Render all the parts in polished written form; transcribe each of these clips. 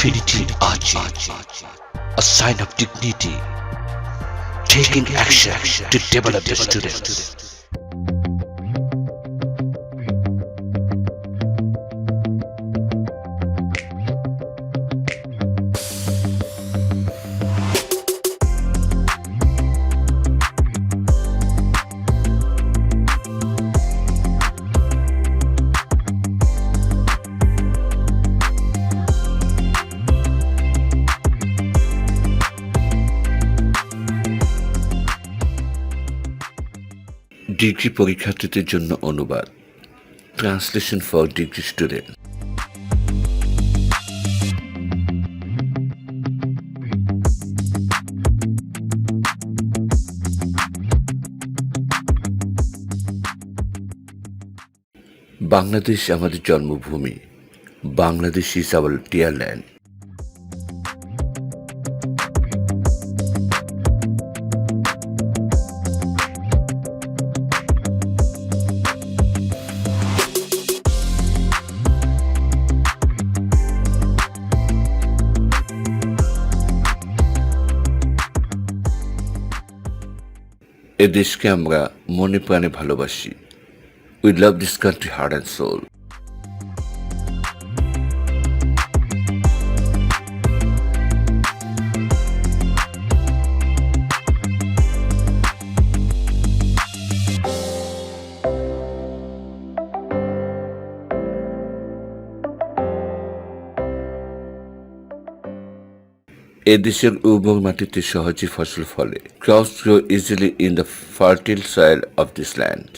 Infinity Archie, a sign of dignity, taking action to develop the students. Degree পরীক্ষার্থীদের জন্য অনুবাদ, translation for degree student. Bangladesh আমাদের জন্মভূমি। Bangladesh is our dear land. এ দেশকে আমরা মনে প্রাণে ভালোবাসি। We love this country heart and soul. এদেশের উর্বর মাটিতে সহজে ফসল ফলে। Crops grow easily in the fertile soil of this land.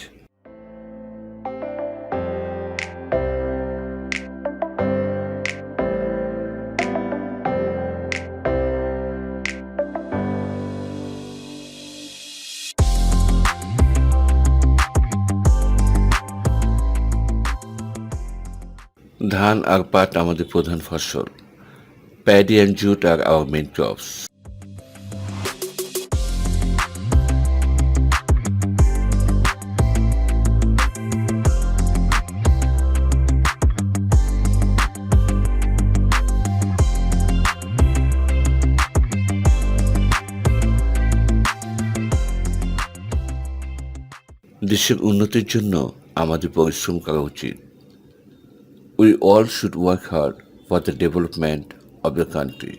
ধান আর পাট আমাদের প্রধান ফসল। Paddy and jute are our main crops. দেশের উন্নতির জন্য আমাদের পরিশ্রম করা উচিত। We all should work hard for the development of the country.